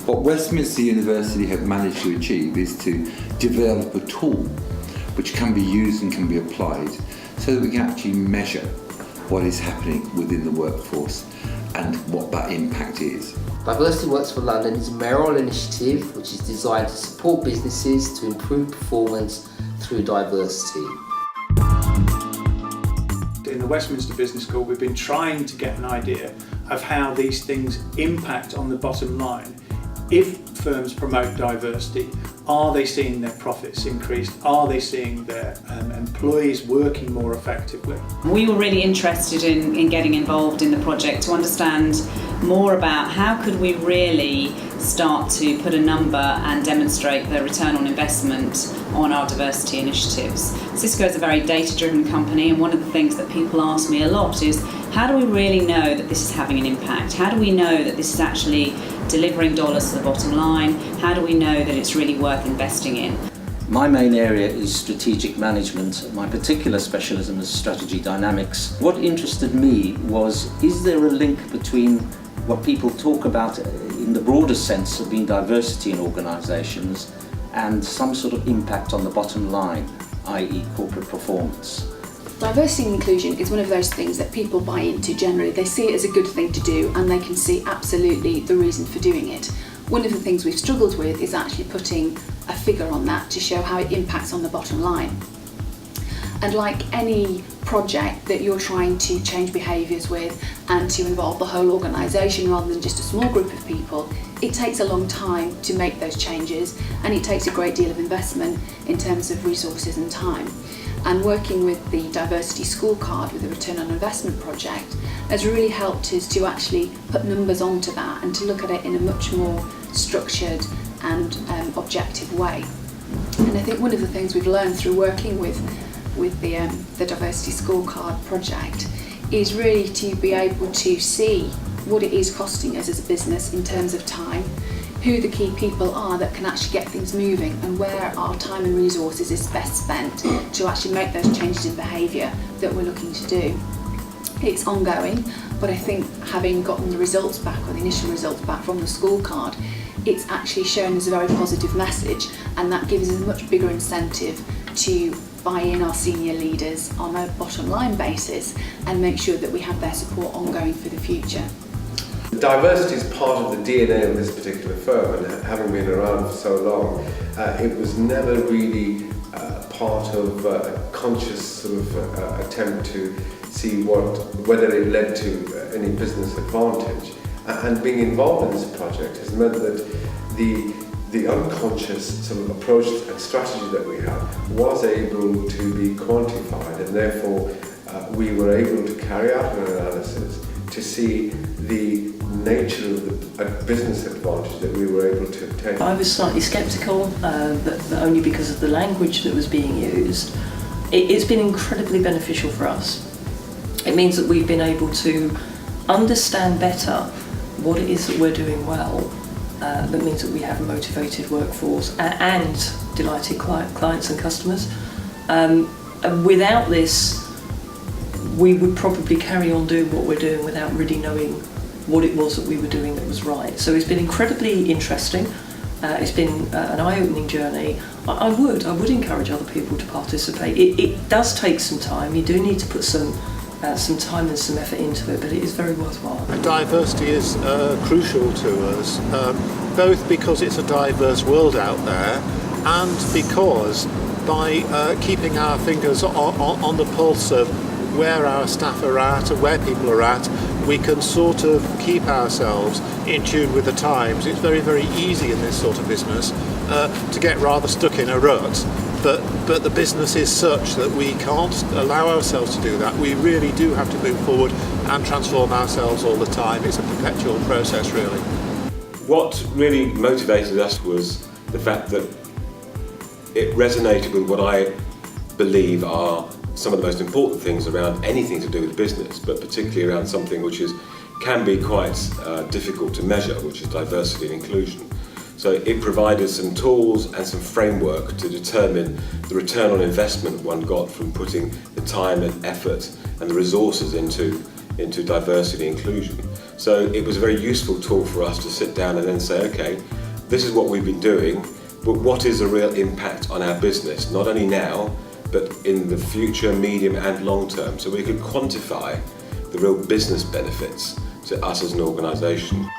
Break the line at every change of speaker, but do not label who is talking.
What Westminster University have managed to achieve is to develop a tool which can be used and can be applied so that we can actually measure what is happening within the workforce and what that impact is.
Diversity Works for London is a mayoral initiative which is designed to support businesses to improve performance through diversity.
In the Westminster Business School, we've been trying to get an idea of how these things impact on the bottom line. If firms promote diversity, are they seeing their profits increased? Are they seeing their employees working more effectively?
We were really interested in getting involved in the project to understand more about how could we really start to put a number and demonstrate the return on investment on our diversity initiatives. Cisco is a very data-driven company, and one of the things that people ask me a lot is, how do we really know that this is having an impact? How do we know that this is actually delivering dollars to the bottom line? How do we know that it's really worth investing in?
My main area is strategic management. My particular specialism is strategy dynamics. What interested me was, is there a link between what people talk about in the broader sense of being diversity in organisations and some sort of impact on the bottom line, i.e. corporate performance?
Diversity and inclusion is one of those things that people buy into generally. They see it as a good thing to do, and they can see absolutely the reason for doing it. One of the things we've struggled with is actually putting a figure on that to show how it impacts on the bottom line. And like any project that you're trying to change behaviours with and to involve the whole organisation rather than just a small group of people, it takes a long time to make those changes, and it takes a great deal of investment in terms of resources and time. And working with the Diversity Scorecard with the Return on Investment project has really helped us to actually put numbers onto that and to look at it in a much more structured and objective way. And I think one of the things we've learned through working with the Diversity Scorecard project is really to be able to see what it is costing us as a business in terms of time, who the key people are that can actually get things moving, and where our time and resources is best spent to actually make those changes in behaviour that we're looking to do. It's ongoing, but I think having gotten the results back, or the initial results back from the scorecard, it's actually shown us a very positive message, and that gives us a much bigger incentive to buy in our senior leaders on a bottom line basis and make sure that we have their support ongoing for the future.
Diversity is part of the DNA of this particular firm, and having been around for so long, it was never really part of a conscious sort of attempt to see whether it led to any business advantage. And being involved in this project has meant that the unconscious sort of approach and strategy that we have was able to be quantified, and therefore we were able to carry out an analysis to see the nature of the business advantage that we were able to obtain.
I was slightly sceptical, but only because of the language that was being used. It's been incredibly beneficial for us. It means that we've been able to understand better what it is that we're doing well. That means that we have a motivated workforce and delighted clients and customers. And without this, we would probably carry on doing what we're doing without really knowing what it was that we were doing that was right. So it's been incredibly interesting. It's been an eye-opening journey. I would encourage other people to participate. It does take some time. You do need to put some time and some effort into it, but it is very worthwhile.
Diversity is crucial to us, both because it's a diverse world out there, and because by keeping our fingers on the pulse of where our staff are at and where people are at, we can sort of keep ourselves in tune with the times. It's very, very easy in this sort of business to get rather stuck in a rut, but the business is such that we can't allow ourselves to do that. We really do have to move forward and transform ourselves all the time. It's a perpetual process, really.
What really motivated us was the fact that it resonated with what I believe are some of the most important things around anything to do with business, but particularly around something which can be quite difficult to measure, which is diversity and inclusion. So it provided some tools and some framework to determine the return on investment one got from putting the time and effort and the resources into diversity and inclusion. So it was a very useful tool for us to sit down and then say, okay, this is what we've been doing, but what is the real impact on our business, not only now, but in the future, medium and long term, so we could quantify the real business benefits to us as an organisation.